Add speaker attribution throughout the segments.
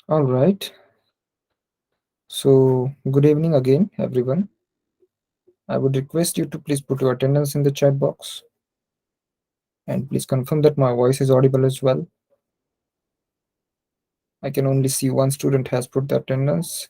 Speaker 1: All right. So, good evening again, everyone. I would request you to please put your attendance in the chat box and please confirm that my voice is audible as well. I can only see one student has put the attendance.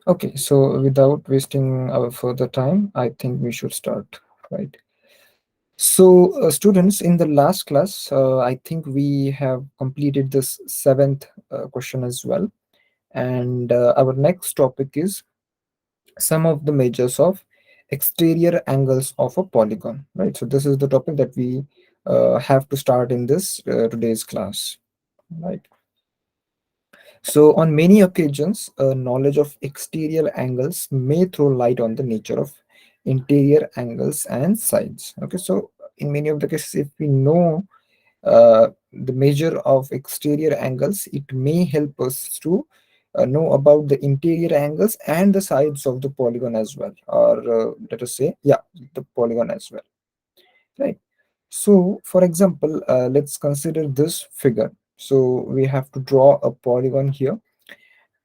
Speaker 1: Okay, so without wasting our further time, I think we should start, right? So, students, in the last class, I think we have completed this seventh question as well. And our next topic is some of the measures of exterior angles of a polygon, right? So this is the topic that we have to start in this today's class, right? So on many occasions, knowledge of exterior angles may throw light on the nature of interior angles and sides. Okay, so in many of the cases, if we know the measure of exterior angles, it may help us to know about the interior angles and the sides of the polygon as well, or let us say, yeah, the polygon as well, right? So, for example, let's consider this figure. So we have to draw a polygon here,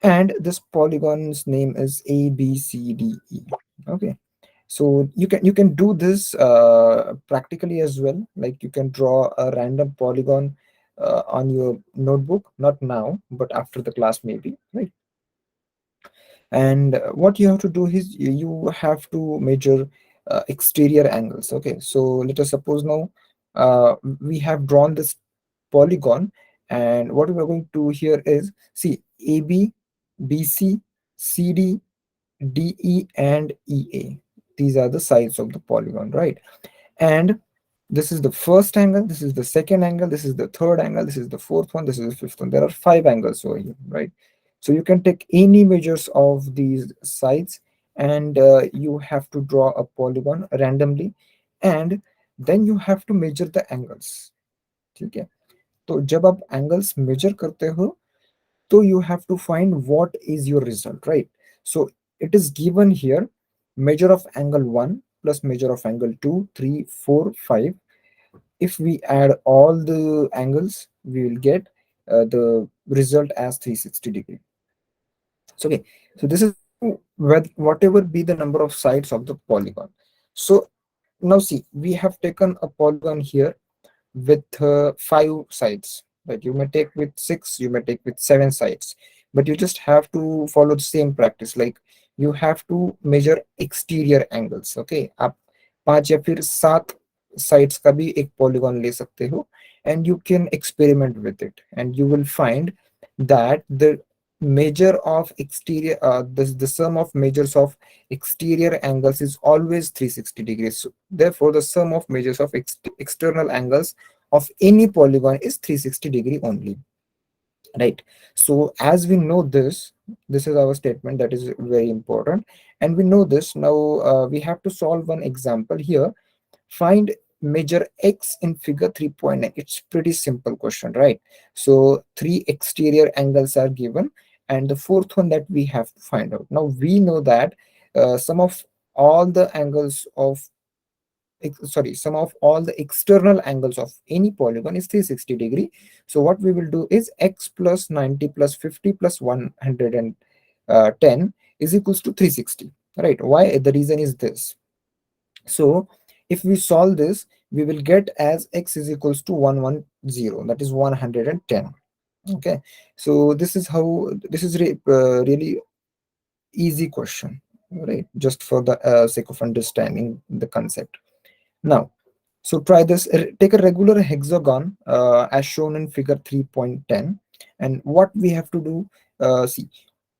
Speaker 1: and this polygon's name is ABCDE. Okay, so you can do this practically as well, like you can draw a random polygon on your notebook, not now but after the class maybe, right? And what you have to do is you have to measure exterior angles. Okay, so let us suppose now we have drawn this polygon, and what we are going to do here is, see, AB, BC, CD, DE, and EA. These are the sides of the polygon, right? And this is the first angle, this is the second angle, this is the third angle, this is the fourth one, this is the fifth one. There are five angles over here, right? So you can take any measures of these sides, and you have to draw a polygon randomly, and then you have to measure the angles. ठीक है? तो जब आप angles measure करते हो, so you have to find what is your result, right? So it is given here, measure of angle 1 plus measure of angle 2, 3, 4, 5. If we add all the angles, we will get the result as 360 degree. So okay, so this is whatever be the number of sides of the polygon. So now see, we have taken a polygon here with five sides, right? You may take with six, you may take with seven sides, but you just have to follow the same practice, like you have to measure exterior angles. Okay, आप पांच या फिर सात sides का भी एक polygon ले सकते हो, and you can experiment with it, and you will find that the measure of exterior the sum of measures of exterior angles is always 360 degrees. So therefore the sum of measures of external angles of any polygon is 360-degree only, right? So as we know this, this is our statement that is very important, and we know this now. We have to solve one example here. Find measure x in figure 3.9. It's pretty simple question, right? So three exterior angles are given, and the fourth one that we have to find out. Now we know that sum of all the angles of sum of all the external angles of any polygon is 360 degree. So what we will do is x plus 90 plus 50 plus 110 is equals to 360, right? Why? The reason is this. So if we solve this, we will get as x is equals to 110, that is 110. Okay, so this is how, this is really easy question, right? Just for the sake of understanding the concept. Now, so try this. Take a regular hexagon as shown in figure 3.10, and what we have to do, see,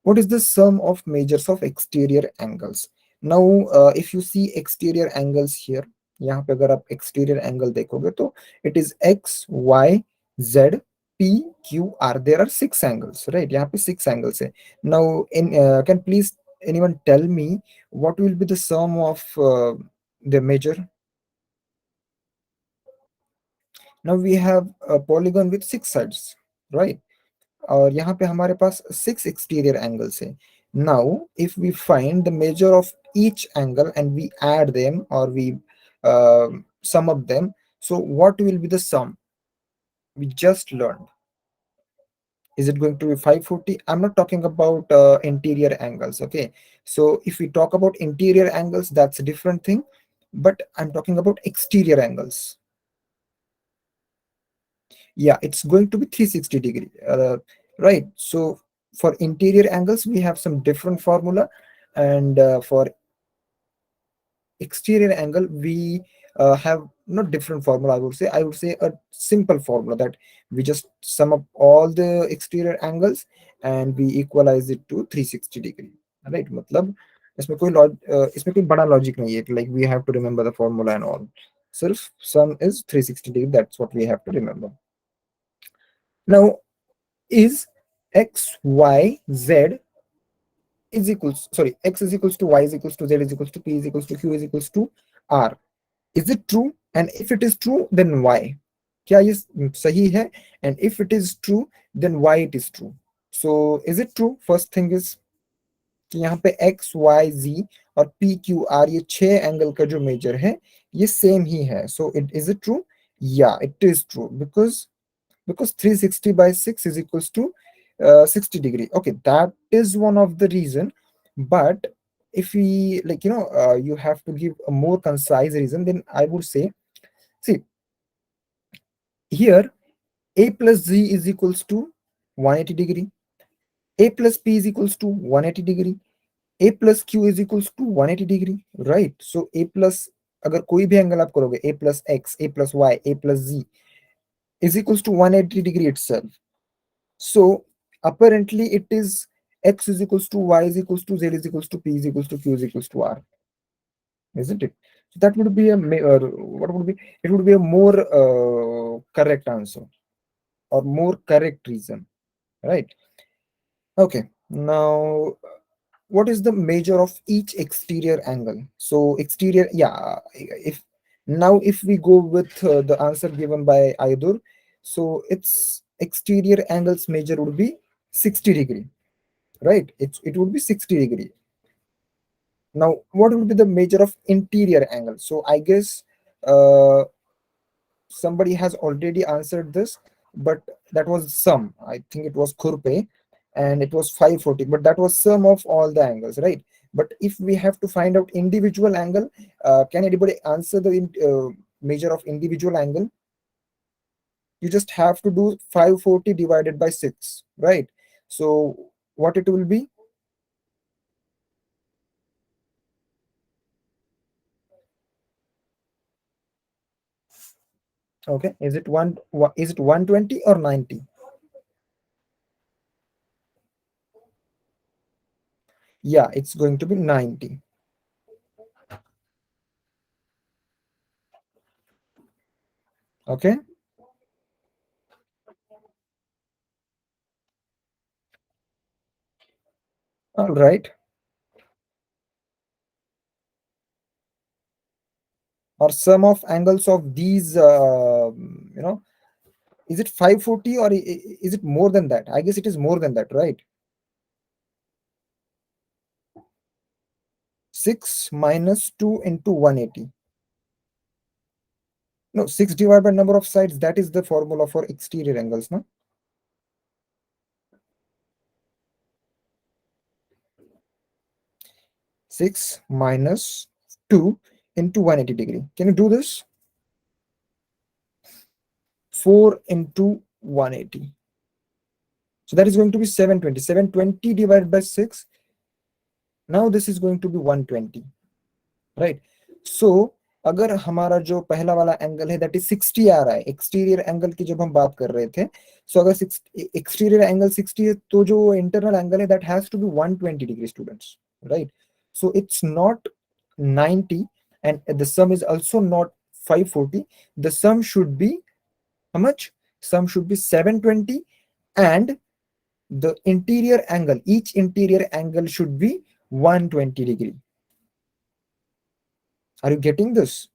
Speaker 1: what is the sum of measures of exterior angles? Now, if you see exterior angles here, यहाँ पे अगर आप exterior angle देखोगे तो it is x, y, z, p, q, r. There are six angles, right? यहाँ पे six angles है. Now, can please anyone tell me what will be the sum of the measure? Now we have a polygon with six sides, right? और यहाँ पे हमारे पास 6 exterior angles है. Now if we find the measure of each angle and we add them और we sum up them, so what will be the sum we just learned? Is it going to be 540? I'm not talking about interior angles, okay? So if we talk about interior angles, that's a different thing, but I'm talking about exterior angles. Yeah, it's going to be 360 degree, right? So for interior angles we have some different formula, and for exterior angle we have not different formula. I would say a simple formula that we just sum up all the exterior angles and we equalize it to 360 degree, right? मतलब इसमें कोई बड़ा logic नहीं है, like we have to remember the formula and all. Self sum is 360 degree, that's what we have to remember. Now, is x y z is equals, sorry, x is equals to y is equals to z is equals to p is equals to q is equals to r, is it true? And if it is true, then why? क्या ये सही है? And if it is true, then why it is true? So is it true? First thing is कि यहाँ पे x y z और p q r ये 6 angle का जो मेजर है ये सेम ही है. So it is it true? Yeah, it is true, because 360 by 6 is equals to 60 degree. Okay, that is one of the reason. But if we, like, you have to give a more concise reason, then I would say, see, here a plus z is equals to 180 degree, a plus p is equals to 180 degree, a plus q is equals to 180 degree, right? So a plus, अगर कोई भी angle आप करोगे, a plus x, a plus y, a plus z is equals to 180 degree itself. So apparently it is x is equals to y is equals to z is equals to p is equals to q is equals to r, isn't it? So that would be what would be, it would be a more correct answer or more correct reason, right? Okay, now what is the measure of each exterior angle? So exterior, yeah, if now if we go with the answer given by Aidur, so its exterior angles measure would be 60 degree, right? It would be 60 degree. Now what would be the measure of interior angle? So I guess uh, somebody has already answered this, but that was sum. I think it was Kurpe, and it was 540, but that was sum of all the angles, right? But if we have to find out individual angle, can anybody answer the measure of individual angle? You just have to do 540 divided by 6, right? So what it will be? Okay, is it is it 120 or 90? Yeah, it's going to be 90. Okay, all right. Or sum of angles of these, is it 540 or is it more than that? I guess it is more than that, right? 6 minus 2 into 180. No, 6 divided by number of sides, that is the formula for exterior angles, no? 6 minus 2 into 180 degree. Can you do this? 4 into 180. So that is going to be 720. 720 divided by 6. Now this is going to be 120. Right. सो अगर हमारा जो पहला वाला angle है that is 60 आ रहा है, exterior angle की जब हम बात कर रहे थे, सो अगर एक्सटीरियर एंगल 60 है तो जो इंटरनल एंगल है that has to be 120 degree students, right? So it's not 90 and the sum is also not 540. The sum should be how much? Sum should be 720, and the interior angle, each interior angle should be 120 degree. Are you getting this?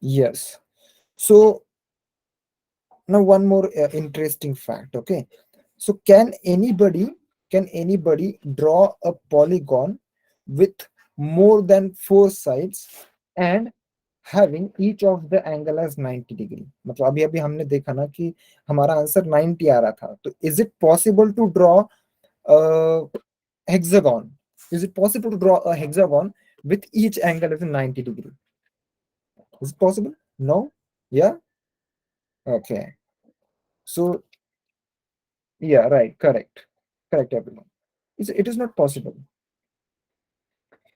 Speaker 1: Yes. So now one more interesting fact. Okay. So can anybody draw a polygon with more than four sides and having each of the angle as 90 degree? मतलब अभी अभी हमने देखा ना कि हमारा answer 90 आ रहा था, तो is it possible to draw a hexagon? Is it possible to draw a hexagon with each angle as a 90 degree? Is it possible? No? Yeah? Okay. So yeah, right, correct. Correct, everyone. It is not possible.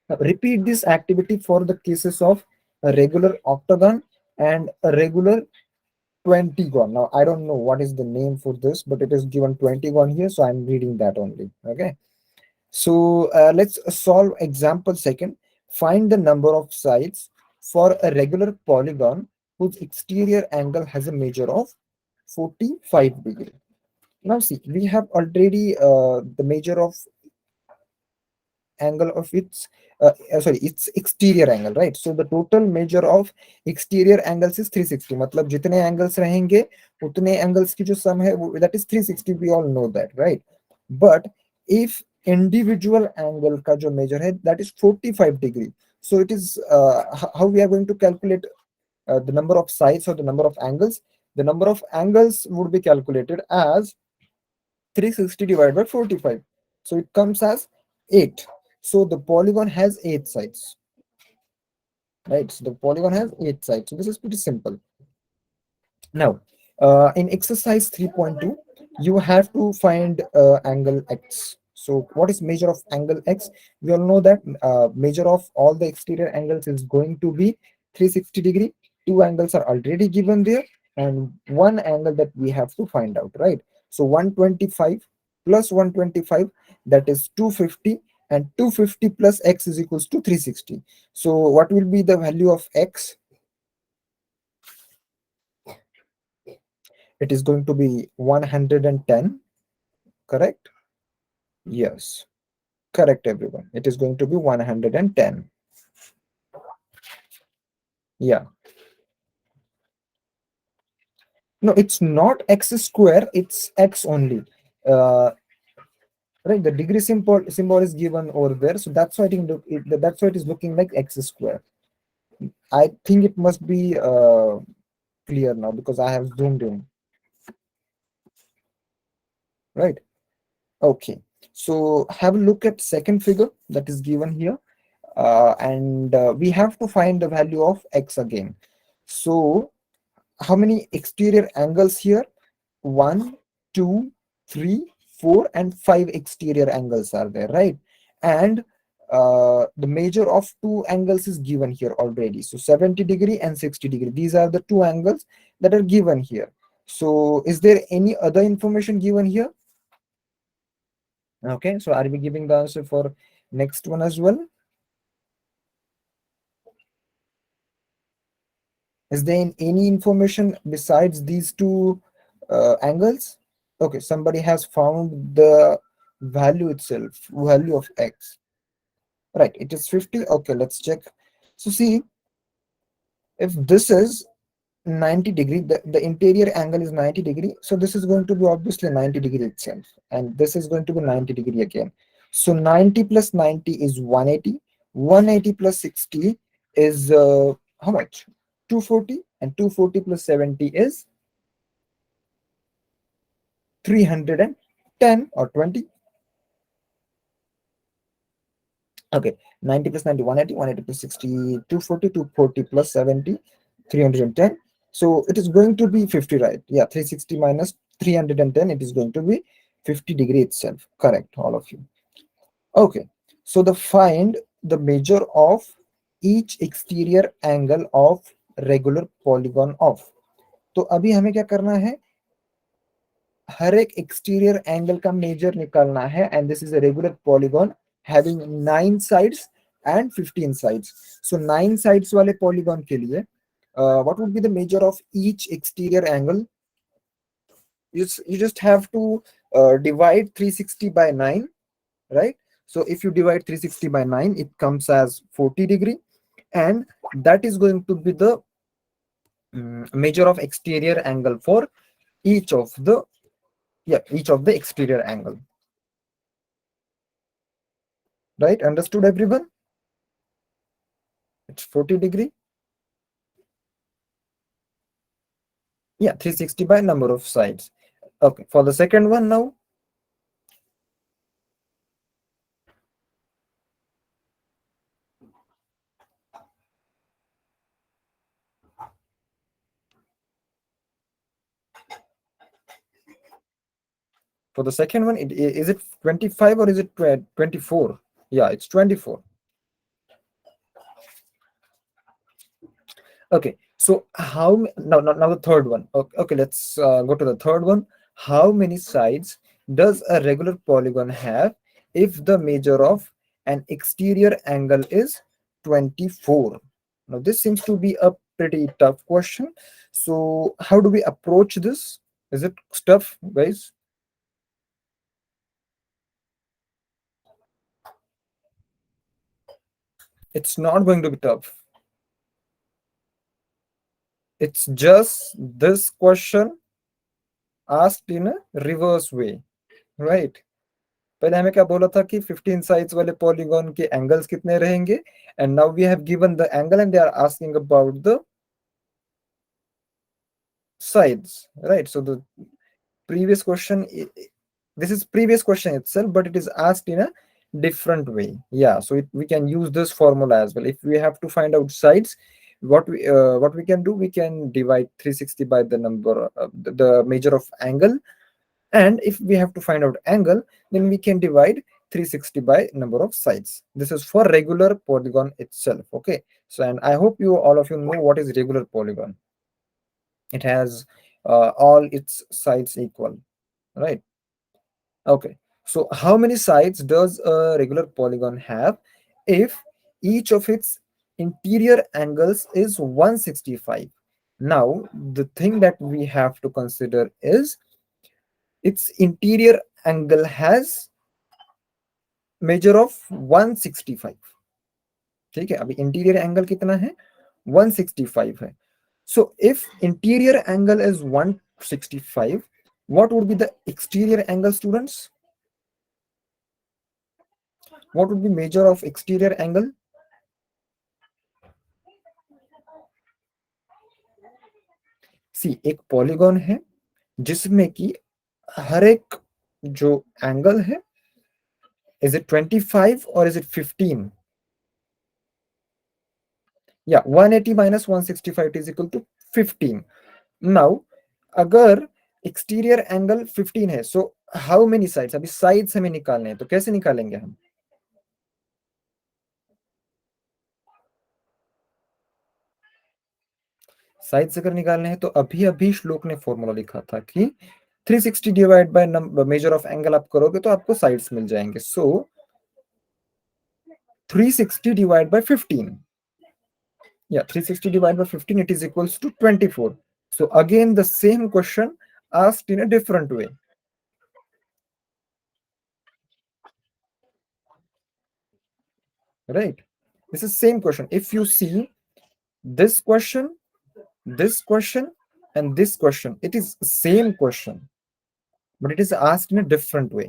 Speaker 1: Now, repeat this activity for the cases of a regular octagon and a regular 20gon. Now, I don't know what is the name for this, but it is given 20gon here, so I'm reading that only. Okay. So let's solve example second. Find the number of sides for a regular polygon whose exterior angle has a measure of 45 degree. Now see, we have already the measure of angle of its sorry, its exterior angle, right? So the total measure of exterior angles is 360. मतलब जितने angles रहेंगे उतने angles की जो sum है that is 360. We all know that, right? But if individual angle का जो measure है that is 45 degree, so it is how we are going to calculate the number of sides or the number of angles. The number of angles would be calculated as 360 divided by 45. So it comes as 8. So the polygon has 8 sides, right? So the polygon has 8 sides. So this is pretty simple. Now, in exercise 3.2, you have to find angle x. So what is measure of angle x? We all know that measure of all the exterior angles is going to be 360 degree. Two angles are already given there and one angle that we have to find out, right? So 125 plus 125, that is 250, and 250 plus x is equals to 360. So what will be the value of x? It is going to be 110, correct? Yes, correct, everyone. It is going to be 110. Yeah. No, it's not x square, it's x only. Uh, right, the degree symbol is given over there, so that's why that's why it is looking like x square. I think it must be clear now because I have zoomed in, right? Okay, so have a look at second figure that is given here, and we have to find the value of x again. So how many exterior angles here? 1, 2, 3, 4, and 5 exterior angles are there, right? And the measure of two angles is given here already. So 70 degree and 60 degree. These are the two angles that are given here. So is there any other information given here? Okay, so are we giving the answer for next one as well? Is there any information besides these two angles? Okay, somebody has found the value itself, value of x. Right, it is 50. Okay, let's check. So see, if this is 90 degree, the interior angle is 90 degree. So this is going to be obviously 90 degree itself. And this is going to be 90 degree again. So 90 plus 90 is 180. 180 plus 60 is how much? 240. And 240 plus 70 is 310 or 20. Okay, 90 plus 90, 180, 180 plus 60, 240, 240 plus 70, 310. So it is going to be 50, right? Yeah, 360 minus 310, it is going to be 50 degree itself. Correct, all of you. Okay, so find the measure of each exterior angle of regular polygon of. तो अभी हमें क्या करना है, हर एक exterior angle का major निकालना है, and this is a regular polygon having 9 sides and 15 sides. So 9 sides वाले पॉलीगॉन के लिए what would be the measure of each exterior angle? You just have to divide 360 by 9, right? So if you divide 360 by 9, it comes as 40 degree, and that is going to be the measure of exterior angle for each of the, yeah, each of the exterior angle. Right? Understood, everyone? It's 40 degree. Yeah, 360 by number of sides. Okay, for the second one now. For the second one, is it 25 or is it 24? Yeah, it's 24. Okay, so now the third one. Okay, okay, let's go to the third one. How many sides does a regular polygon have if the measure of an exterior angle is 24? Now this seems to be a pretty tough question. So how do we approach this? Is it tough, guys? It's not going to be tough. It's just this question asked in a reverse way, right? पहले हमें क्या बोला था कि 15 sides वाले polygon के angles कितने रहेंगे, and now we have given the angle and they are asking about the sides, right? So the previous question, this is previous question itself, but it is asked in a different way. Yeah, so we can use this formula as well. If we have to find out sides, what we can do, we can divide 360 by the number, the measure of angle, and if we have to find out angle, then we can divide 360 by number of sides. This is for regular polygon itself. Okay, so and I hope you all of you know what is regular polygon. It has all its sides equal, right? Okay, so how many sides does a regular polygon have if each of its interior angles is 165? Now the thing that we have to consider is its interior angle has measure of 165. ठीक है, अभी interior angle कितना है, 165 है. So if interior angle is 165, what would be the exterior angle, students? What would be measure of exterior angle? See, एक polygon है जिसमें कि हर एक जो एंगल है, is it 25 or is it 15? Yeah, 180 minus 165 is equal to 15. Now अगर exterior angle 15 है, so how many sides, अभी साइड्स हमें निकालने हैं, तो कैसे निकालेंगे हम? साइड्स अगर निकालने हैं तो अभी अभी श्लोक ने फॉर्मूला लिखा था कि 360 divide bye measure of angle आप करोगे तो आपको साइड्स मिल जाएंगे. सो 360 डिवाइड बाय 15, या 360 divide by 15, it is equals to 24. So again the same question asked in a different way, right? This is same question. If you see this question, this question, and this question, it is same question, but it is asked in a different way.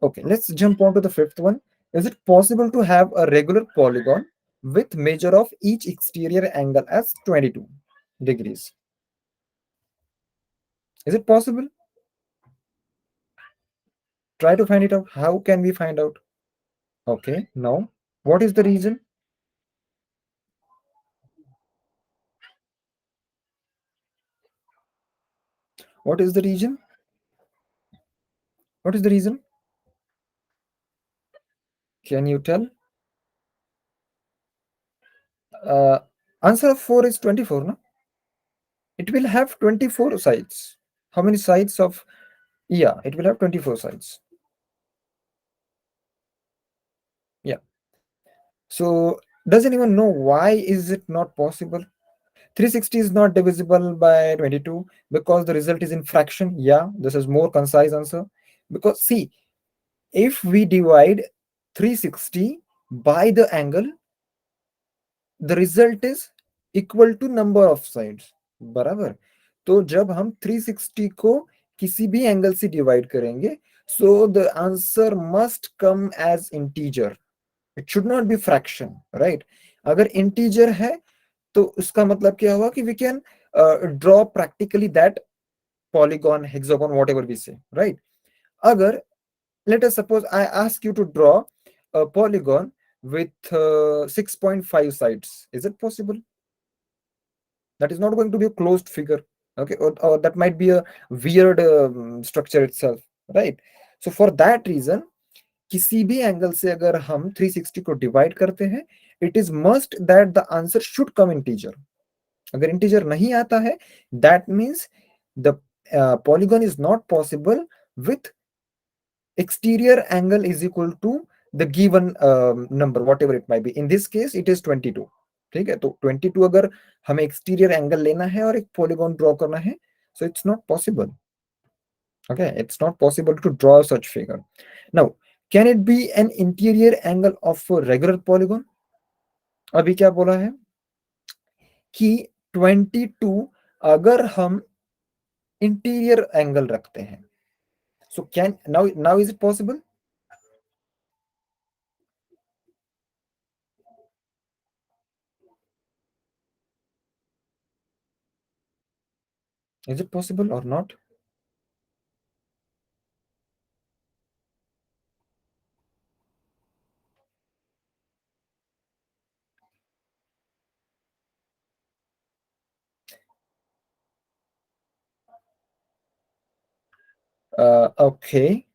Speaker 1: Okay, let's jump on to the fifth one. Is it possible to have a regular polygon with measure of each exterior angle as 22 degrees? Is it possible? Try to find it out. How can we find out? Okay, no. What is the reason? What is the reason? What is the reason? Can you tell? uh, Answer of 4 is 24, no? It will have 24 sides. How many sides of, yeah, it will have 24 sides. Yeah. So does anyone know why is it not possible? 360 is not divisible by 22 because the result is in fraction. Yeah, this is more concise answer. Because see, if we divide 360 by the angle, the result is equal to number of sides. बराबर। तो जब हम 360 को किसी भी angle से divide करेंगे, so the answer must come as integer, it should not be fraction, right. अगर इंटीजर है तो उसका मतलब क्या हुआ कि we can draw practically that polygon, hexagon, whatever we say, right? Agar, let us suppose I ask you to draw a polygon with 6.5 sides. Is it possible? That is not going to be a closed figure, okay? Or that might be a weird structure itself, right? So for that reason, किसी भी angle से अगर हम 360 को divide करते हैं, it is must that the answer should come integer. अगर integer नहीं आता है, that means the polygon is not possible with exterior angle is equal to the given number whatever it might be. In this case it is 22। ठीक है, तो 22 अगर हमें exterior angle लेना है और एक पॉलीगॉन ड्रॉ करना है, so it's not possible, okay, it's not possible to draw such figure. Now can it be an interior angle of a regular polygon? अभी क्या बोला है कि 22 अगर हम इंटीरियर एंगल रखते हैं, so can now is it possible? Is it possible or not? Okay.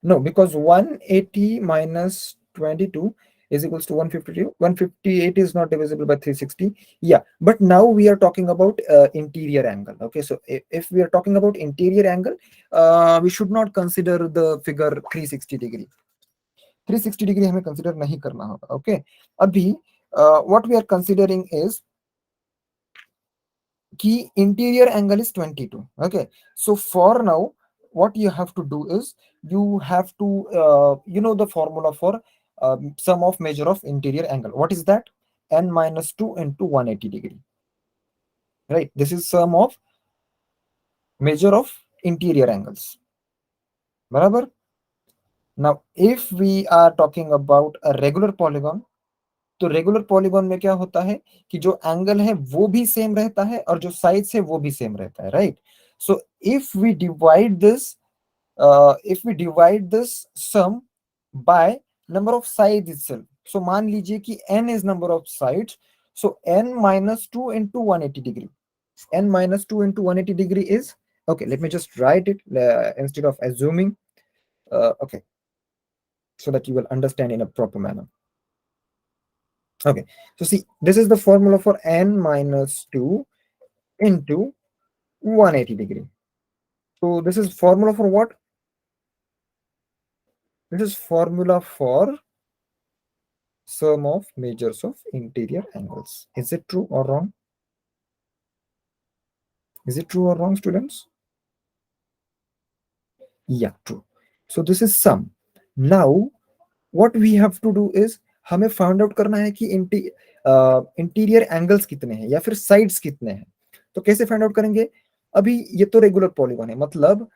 Speaker 1: No, because 180 minus 22 is equals to 152. 158 is not divisible by 360. Yeah, but now we are talking about interior angle. Okay, so if we are talking about interior angle, we should not consider the figure 360 degree. 360 degree हमें consider नहीं करना होगा. Okay, अभी what we are considering is key interior angle is 22. Okay, so for now what you have to do is you have to you know the formula for sum of measure of interior angle. What is that? N minus 2 into 180 degree, right? This is sum of measure of interior angles, barabar. Now if we are talking about a regular polygon, तो regular polygon में क्या होता है कि जो angle है वो भी सेम रहता है और जो साइड्स है वो भी सेम रहता है, right. So if we divide this sum by number of side itself, so मान लीजिए कि n is number of sides, so n minus 2 into 180 degree, n minus 2 into 180 degree is, okay, let me just write it instead of assuming, okay, so that you will understand in a proper manner. Okay, so see, this is the formula for n minus 2 into 180 degree. So this is formula for what? This is formula for sum of measures of interior angles. Is it true or wrong? Is it true or wrong, students? Yeah, true. So this is sum. Now what we have to do is हमें find out करना है कि interior angles कितने हैं या फिर sides कितने हैं। तो कैसे फाइंड आउट करेंगे? अभी ये तो रेगुलर पॉलीगॉन है, मतलब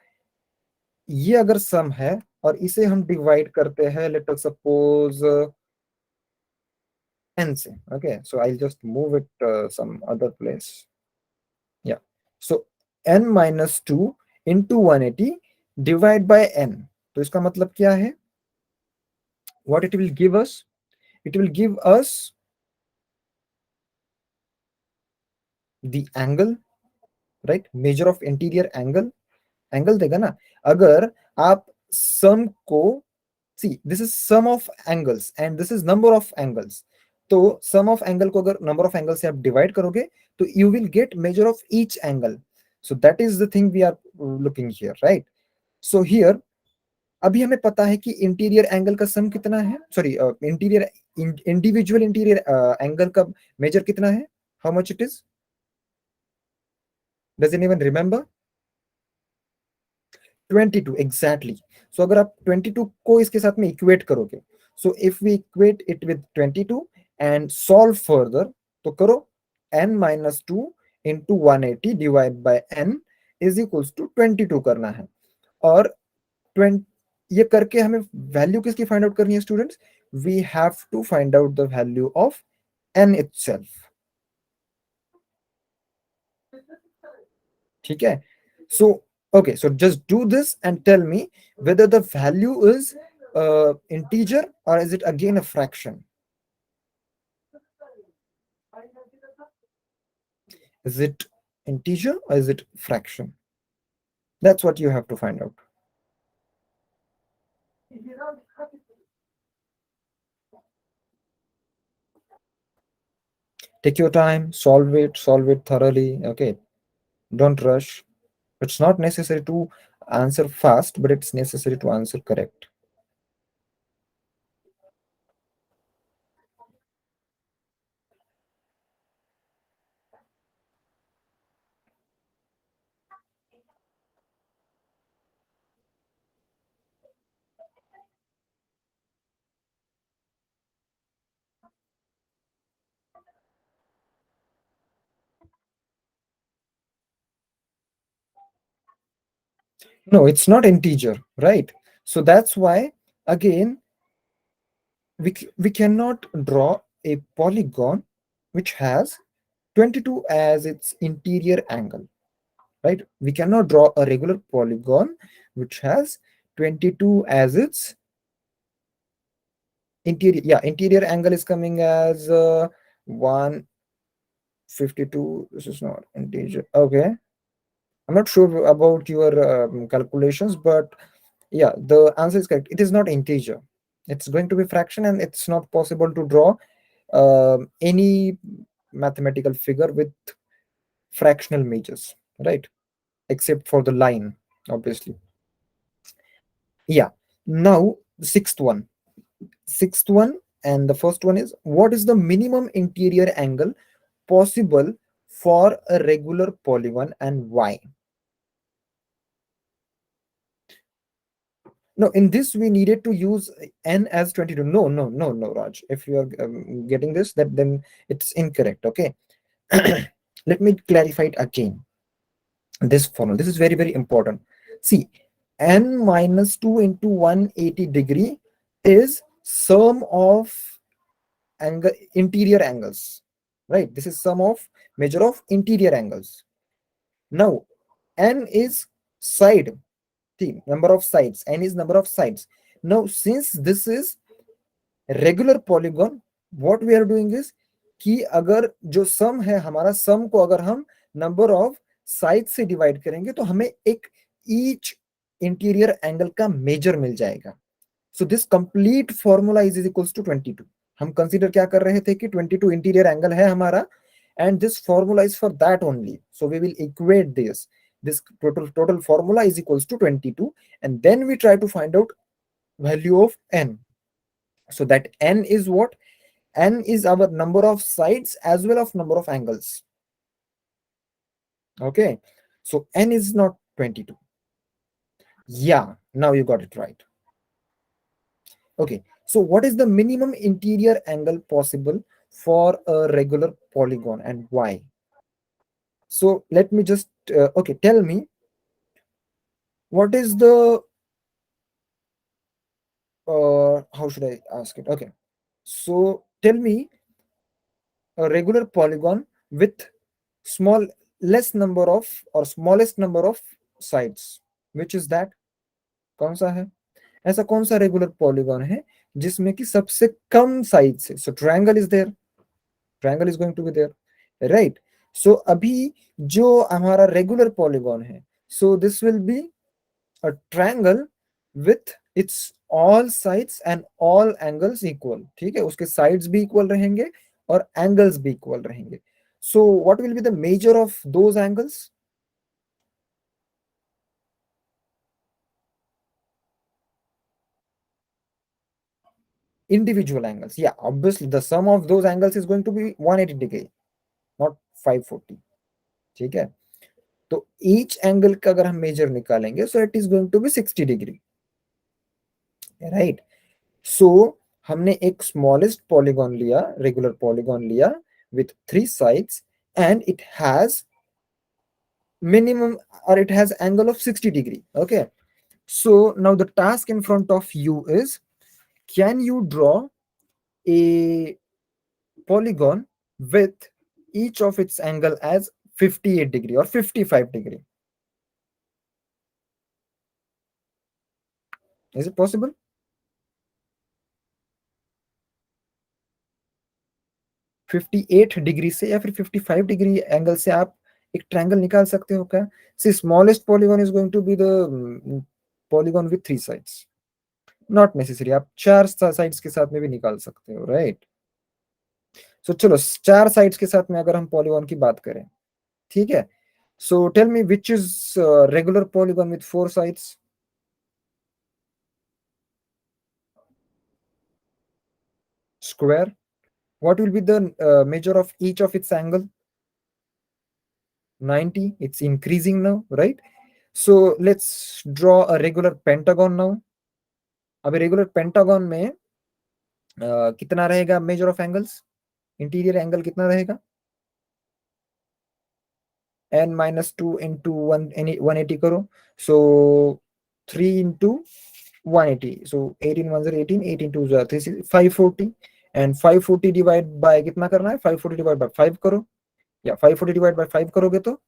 Speaker 1: ये अगर सम है और इसे हम डिवाइड करते हैं लेट अस सपोज n से, okay, so I just move it some other place, या, so n minus 2 into 180 divide by n, तो इसका मतलब क्या है? what it will give us? It will give us the angle, right? measure of interior angle, angle देगा ना। अगर आप सम को, see this is sum of angles and this is number of angles, तो सम ऑफ एंगल को अगर number of angle से आप डिवाइड करोगे तो you will get measure of each angle, so that is the thing we are looking here, right. So here अभी हमें पता है कि इंटीरियर एंगल का सम कितना है, sorry interior individual interior angle का मेजर कितना है, how much it is, does anyone remember? 22 exactly. So अगर आप 22 को इसके साथ में इक्वेट करोगे, so if we equate it with 22 and solve further, तो करो, n minus two into 180 divide by n is equals to 22 करना है। और 20 ये करके हमें वैल्यू किसकी फाइंड आउट करनी है students? We have to find out the value of n itself। ठीक है, सो okay, so just do this and tell me whether the value is integer or is it again a fraction? Is it integer or is it fraction? That's what you have to find out. Take your time, solve it thoroughly. Okay, don't rush. It's not necessary to answer fast, but it's necessary to answer correct. No, it's not integer, right? So that's why again we cannot draw a polygon which has 22 as its interior angle, right? We cannot draw a regular polygon which has 22 as its interior. Yeah, interior angle is coming as 152. This is not integer. Okay, I'm not sure about your calculations, but yeah, the answer is correct. It is not integer. It's going to be fraction, and it's not possible to draw any mathematical figure with fractional measures, right? Except for the line, obviously. Yeah. Now, sixth one, and the first one is, what is the minimum interior angle possible for a regular polygon and why? No, in this we needed to use n as 22. No, no, no, no, Raj. If you are getting this, that then it's incorrect. Okay. Let me clarify it again. This formula, this is very, very important. See, n minus 2 into 180 degree is sum of angle interior angles, right? This is sum of measure of interior angles. Now n is side, see, number of sides, n is number of sides. Now since this is regular polygon, what we are doing is कि अगर जो सम है हमारा, सम को अगर हम number of side से divide करेंगे तो हमें एक ईच इंटीरियर एंगल का मेजर मिल जाएगा. So this complete formula is equals to 22. हम कंसीडर क्या कर रहे थे कि 22 इंटीरियर एंगल है हमारा, and this formula is for that only. So we will equate this total formula is equals to 22, and then we try to find out value of n. So that n is what? N is our number of sides as well as number of angles. Okay, so n is not 22. Yeah, now you got it right. Okay, so what is the minimum interior angle possible for a regular polygon and why? So let me just okay, tell me what is the how should I ask it? Okay, so tell me a regular polygon with small less number of or smallest number of sides, which is that? कौन सा है? ऐसा कौन सा regular polygon है जिसमें कि सबसे कम साइड से? So triangle is there, triangle is going to be there, right? So अभी जो हमारा रेगुलर पॉलीगॉन है, so this will be a triangle with its all sides and all angles equal. ठीक है, उसके साइड्स भी इक्वल रहेंगे और एंगल्स भी इक्वल रहेंगे. So what will be the measure of those angles? Individual angles, yeah, obviously the sum of those angles is going to be 180 degree, not 540. ठीक है, तो each angle का अगर हम मेजर निकालेंगे, so it is going to be 60 degree, right? So हमने एक smallest polygon लिया, regular polygon लिया with 3 sides and it has minimum, or it has angle of 60 degree. Okay, so now the task in front of you is, can you draw a polygon with each of its angle as 58 degree or 55 degree? Is it possible? 58 degree से या फिर 55 degree angle से आप एक triangle निकाल सकते हो क्या? See smallest polygon is going to be the polygon with 3 sides, not necessary, आप 4 साइड्स के साथ में भी निकाल सकते हो, राइट? सो चलो 4 साइड्स के साथ में अगर हम पॉलीगॉन की बात करें, ठीक है, so tell me which is regular polygon with 4 sides? Square. What will be the measure of each of its angle? 90. It's increasing now, right? So let's draw a regular pentagon now. अब regular pentagon में कितना रहेगा measure of angles? Interior angle कितना रहेगा? n-2 into 180 करो, सो 3 into 180, so 18 1 18, 18 2 540, and 540 divide by कितना करना है? 540 डिवाइड बाय 5 करो, या 540 डिवाइड बाय 5 करोगे तो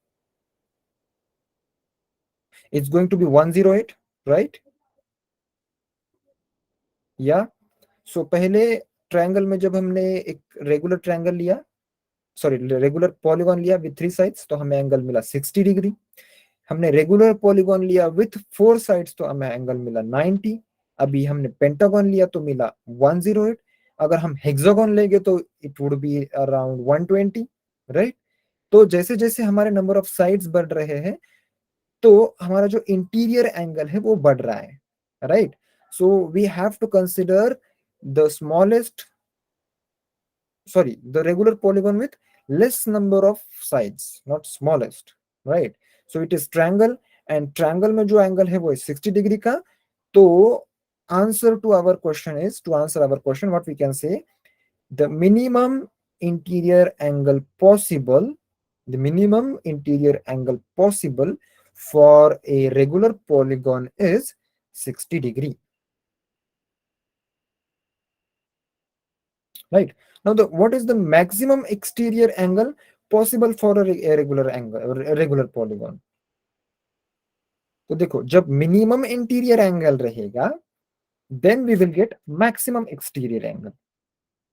Speaker 1: it's going to be 108, right? या सो पहले ट्रायंगल में जब हमने एक रेगुलर ट्रायंगल लिया, सॉरी रेगुलर पॉलीगॉन लिया विथ 3 साइड्स, तो हमें एंगल मिला 60 डिग्री। हमने रेगुलर पॉलीगॉन लिया विथ 4 साइड्स, तो हमें एंगल मिला 90। अभी हमने पेंटागन लिया तो मिला 108। अगर हम हेक्सागन लेंगे तो it would be around 120, right? तो जैसे जैसे हमारे नंबर ऑफ साइड्स बढ़ रहे हैं, तो हमारा जो इंटीरियर एंगल है वो बढ़ रहा है, right? So we have to consider the smallest, sorry, the regular polygon with less number of sides, not smallest, right? So it is triangle, and triangle में जो angle है वो है 60 degree का। तो answer to our question is, to answer our question, what we can say, the minimum interior angle possible, the minimum interior angle possible for a regular polygon is 60 degree, right? Now the what is the maximum exterior angle possible for a regular angle, a regular polygon? तो देखो, जब minimum interior angle रहेगा, then we will get maximum exterior angle,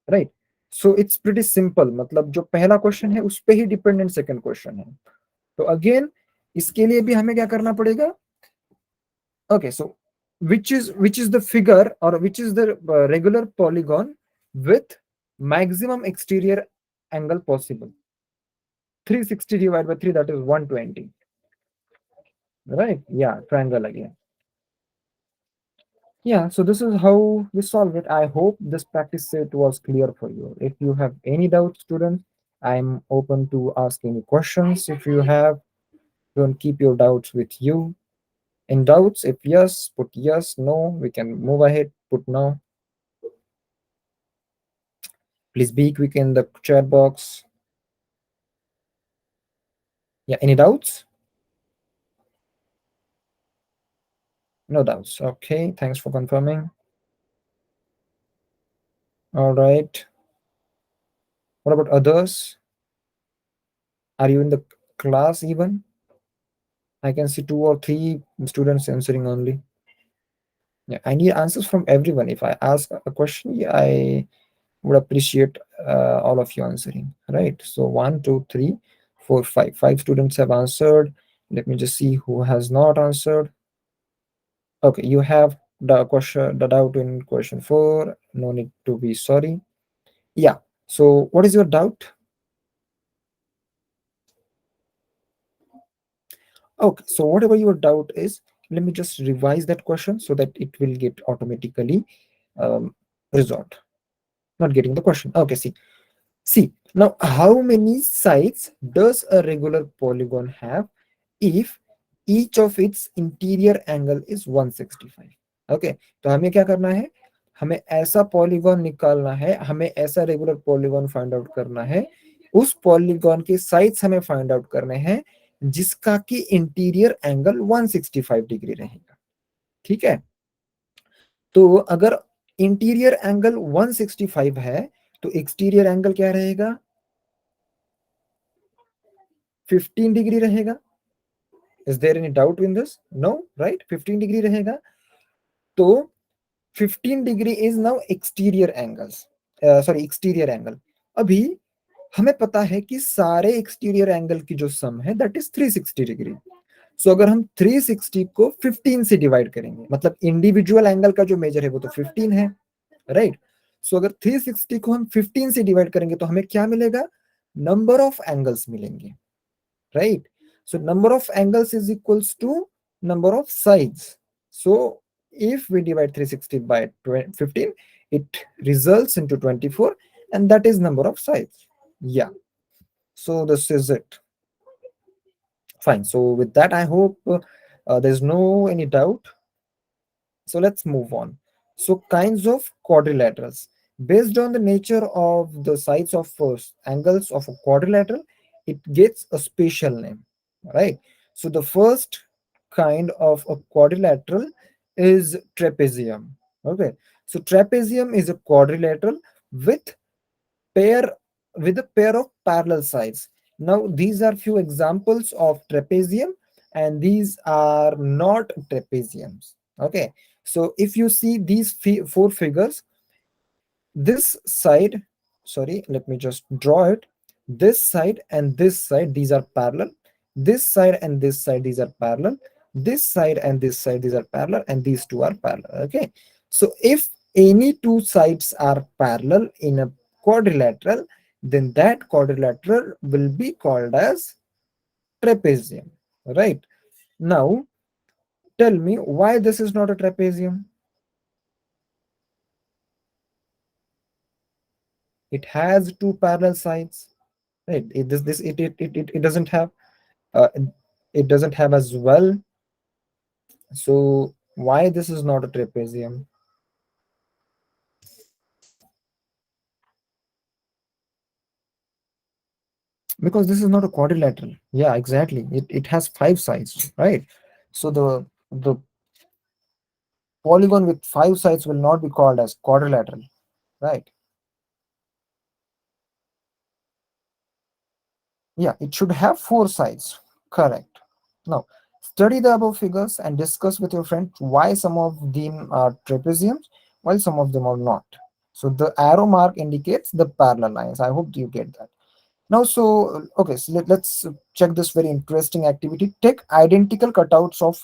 Speaker 1: right? So it's pretty simple, मतलब जो पहला question है उस पे ही डिपेंडेंट सेकंड क्वेश्चन है। तो अगेन इसके लिए भी हमें क्या करना पड़ेगा? Okay, so which is the figure, or which is the regular polygon with maximum exterior angle possible? 360 divided by 3, that is 120, right? Yeah, triangle again. Yeah, so this is how we solve it. I hope this practice set was clear for you. If you have any doubts, students, I'm open to ask any questions. If you have, don't keep your doubts with you. In doubts, if yes, put yes. No, we can move ahead, put no. Please be quick in the chat box. Yeah, any doubts? No doubts. Okay, thanks for confirming. All right. What about others? Are you in the class even? I can see 2 or 3 students answering only. Yeah, I need answers from everyone. If I ask a question, yeah, I would appreciate all of you answering. Right. So 1, 2, 3, 4, 5. 5 students have answered. Let me just see who has not answered. Okay, you have the question, the doubt in question 4. No need to be sorry. Yeah. So what is your doubt? Okay, so whatever your doubt is, let me just revise that question so that it will get automatically resolved. Not getting the question. Okay, see now, how many sides does a regular polygon have if each of its interior angle is 165? Okay, तो हमें क्या करना है? हमें ऐसा polygon निकालना है, हमें ऐसा रेगुलर पॉलीगॉन फाइंड आउट करना है उस पॉलीगॉन के साइड्स हमें फाइंड आउट करने हैं जिसका कि इंटीरियर एंगल 165 डिग्री रहेगा। ठीक है, तो अगर इंटीरियर एंगल 165 है तो एक्सटीरियर एंगल क्या रहेगा, 15 डिग्री रहेगा। Is there any doubt in this? No, right, 15 degree रहेगा। तो 15 degree is now exterior angles, sorry exterior angle. अभी हमें पता है कि सारे एक्सटीरियर एंगल की जो सम है दैट इज 360 डिग्री। सो अगर हम 360 को 15 से डिवाइड करेंगे, मतलब इंडिविजुअल एंगल का जो मेजर है वो तो 15 है, राइट। सो अगर 360 को हम 15 से डिवाइड करेंगे तो हमें क्या मिलेगा, नंबर ऑफ एंगल्स मिलेंगे, right? So number of angles is equals to number of sides. So if we divide 360 by 15, it results into 24, and that is number of sides. Yeah. So this is it. Fine. So with that, I hope there's no any doubt. So let's move on. So kinds of quadrilaterals. Based on the nature of the sides of angles of a quadrilateral, it gets a special name, right? So the first kind of a quadrilateral is trapezium. Okay, so trapezium is a quadrilateral with pair with a pair of parallel sides. Now these are few examples of trapezium, and these are not trapeziums. Okay, so if you see these four figures, this side, sorry, let me just draw it. This side and this side, these are parallel. This side and this side, these are parallel. This side and this side, these are parallel, and these two are parallel. Okay, so if any two sides are parallel in a quadrilateral, then that quadrilateral will be called as trapezium, right? Now tell me why this is not a trapezium. It has two parallel sides, right? It doesn't have, uh, it doesn't have as well. So why this is not a trapezium? Because this is not a quadrilateral. Yeah, exactly, it has five sides, right? So the polygon with five sides will not be called as quadrilateral, right? Yeah, it should have four sides. Correct. Now, study the above figures and discuss with your friend why some of them are trapeziums while some of them are not. So the arrow mark indicates the parallel lines. I hope you get that. Now, so okay, so let's check this very interesting activity. Take identical cutouts of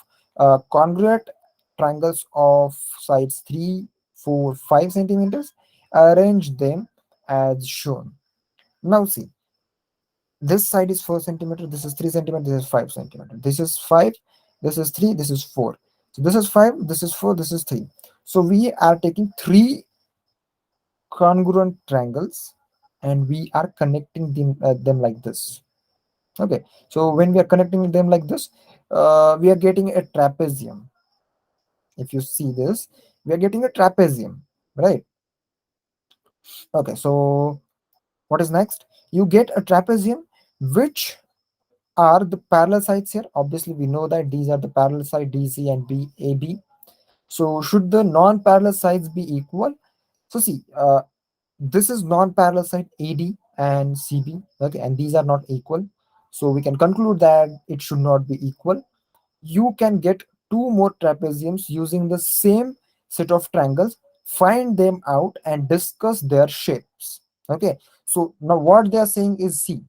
Speaker 1: congruent triangles of sides 3, 4, 5 centimeters. Arrange them as shown. Now see, this side is 4 centimeter, this is 3 centimeter, this is 5 centimeter, this is 5, this is 3, this is 4. So this is 5, this is 4, this is 3. So we are taking three congruent triangles and we are connecting them like this. Okay, so when we are connecting them like this, we are getting a trapezium. If you see this, we are getting a trapezium, right? Okay, so what is next? You get a trapezium which are the parallel sides here. Obviously, we know that these are the parallel side DC and AB. So should the non-parallel sides be equal? So see, this is non-parallel side AD and CB, okay, and these are not equal. So we can conclude that it should not be equal. You can get two more trapeziums using the same set of triangles, find them out and discuss their shapes. Okay, so now what they are saying is, see,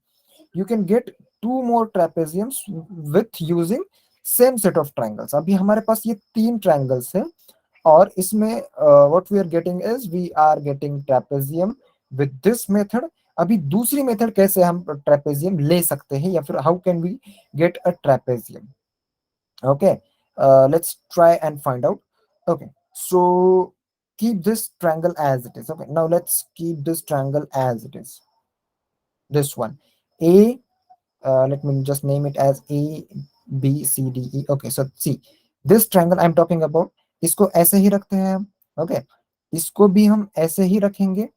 Speaker 1: you can get two more trapeziums with using same set of triangles. अभी हमारे पास ये तीन triangles हैं और इसमें what we are getting is we are getting trapezium with this method. अभी दूसरी method कैसे हम ट्रेपेजियम ले सकते हैं या फिर how can we get a trapezium? Okay, let's try and find out. Okay, so keep this triangle as it is. Okay, now let's keep this triangle as it is. This one, A, let me just name it as A B C D E. Okay, so see, this triangle I'm talking about, इसको ऐसे ही रखते हैं हम. Okay, इसको भी हम ऐसे ही रखेंगे.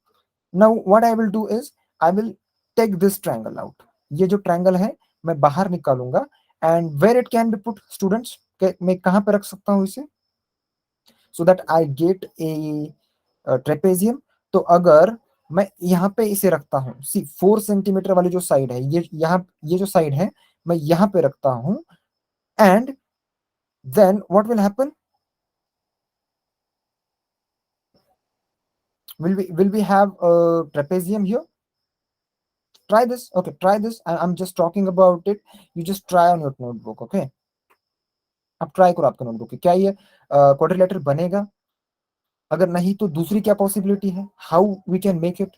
Speaker 1: Now what I will do is I will take this triangle out, ये जो ट्रायंगल है मैं बाहर निकालूंगा, and where it can be put students, मैं कहां पे रख सकता हूं इसे, so that I get a trapezium. तो अगर मैं यहाँ पे इसे रखता हूँ, सी 4 सेंटीमीटर वाली जो साइड है, ये यहाँ, ये जो साइड है मैं यहाँ पे रखता हूँ, and then what will happen, will we have a trapezium here? Try this. Okay, try this. I'm just talking about it. You just try on your notebook. Okay, आप ट्राई करो आपके नोटबुक, क्या ये क्वाड्रिलेटरल बनेगा? अगर नहीं तो दूसरी क्या पॉसिबिलिटी है, how we can make it?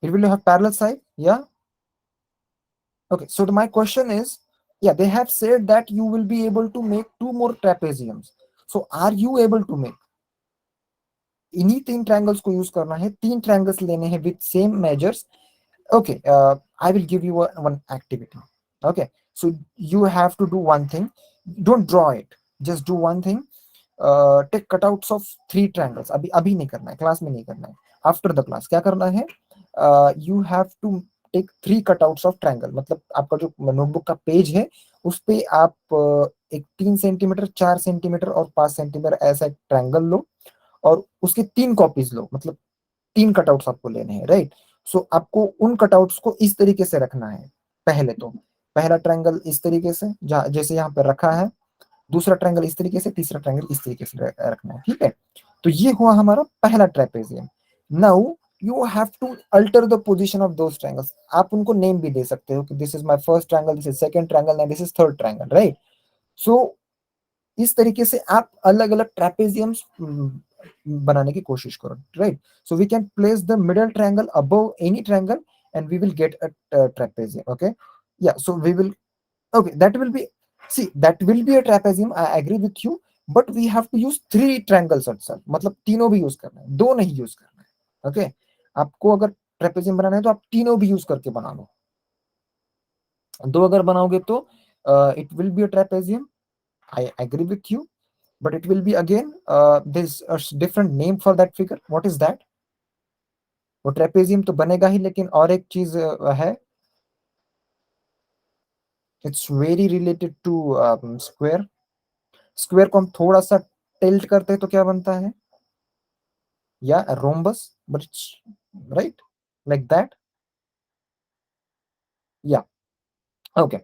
Speaker 1: It will have parallel side, yeah. Okay, so my question is, yeah, they have said that you will be able to make two more trapeziums. So are you able to make? इन्हीं तीन triangles को use करना है, तीन triangles लेने हैं with same measures. Okay, I will give you one activity. Okay, so you have to do one thing. Don't draw it. Just do one thing. Take cutouts of three triangles. अभी अभी नहीं करना है, class में नहीं करना है. After the class क्या करना है? You have to take three cutouts of triangle. मतलब आपका जो नोटबुक का पेज है उस पे आप एक 3 सेंटीमीटर, 4 सेंटीमीटर और 5 सेंटीमीटर ऐसा ट्रायंगल लो, और उसके तीन कॉपीज लो, मतलब तीन कटआउट्स आपको लेने हैं, राइट? सो आपको उन कटआउट्स को इस तरीके से रखना है. पहले तो पहला ट्रायंगल इस तरीके से, जैसे यहाँ पे रखा है, दूसरा ट्रायंगल इस तरीके से, तीसरा ट्रायंगल इस तरीके से रखना है, ठीक है? तो ये हुआ हमारा पहला trapezium. Now you have to alter the position of those triangles. आप उनको नेम भी दे सकते हो कि this is my first triangle, this is second triangle and this is third triangle, right? So इस तरीके से आप अलग अलग ट्रेपेजियम्स बनाने की कोशिश करो, right? So we can place the middle triangle above any triangle and we will get a trapezium. Okay, yeah so we will, okay, that will be, see, that will be a trapezium, I agree with you, but we have to use three triangles itself. मतलब तीनों भी use करना है, दो नहीं use करना है. Okay, आपको अगर ट्रेपेजियम बनाना है तो आप तीनों भी यूज करके बना लो. दो अगर बनाओगे तो it will be a trapezium, I agree with you, but it will be again, there's a different name for that figure. What is that? वो ट्रेपेजियम तो बनेगा ही, लेकिन और एक चीज है. It's very related to square. Square को हम थोड़ा सा टिल्ट करते हैं तो क्या बनता है? या rhombus, but it's right like that. या okay,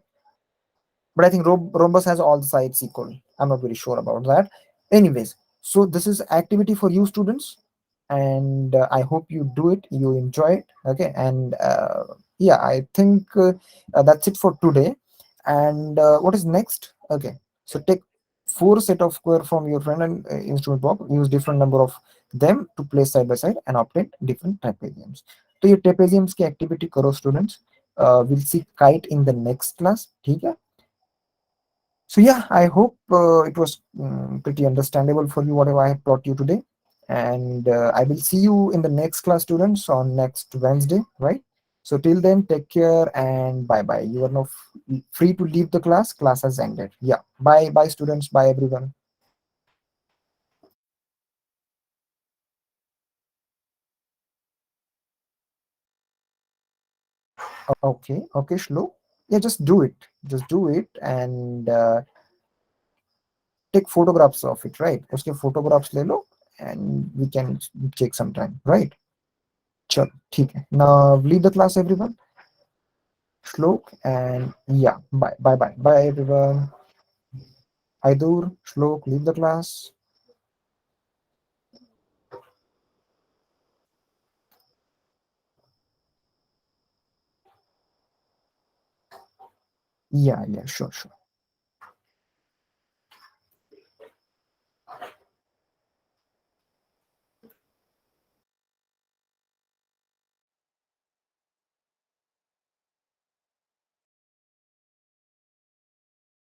Speaker 1: but I think rhombus has all the sides equal. I'm not very sure about that. Anyways, so this is activity for you students, and I hope you do it, you enjoy it. Okay, and yeah, I think that's it for today. And what is next? Okay, so take four set of square from your friend and instrument box. Use different number of them to place side by side and obtain different trapeziums. तो ये trapeziums की activity करो students. We'll see kite in the next class. ठीक है? So yeah, I hope it was pretty understandable for you whatever I have taught you today. And I will see you in the next class, students, on next Wednesday, right? So till then, take care and bye bye. You are now free to leave the class. Class has ended. Yeah, bye bye, students. Bye everyone. Okay, okay, Shlo. Yeah, just do it. Just do it and take photographs of it, right? उसके photographs ले लो and we can take some time, right? चलो ठीक है. Now leave the class, everyone. Shlok and yeah, bye bye bye bye everyone. Aidur, Shlok, leave the class. Yeah, yeah, sure, sure.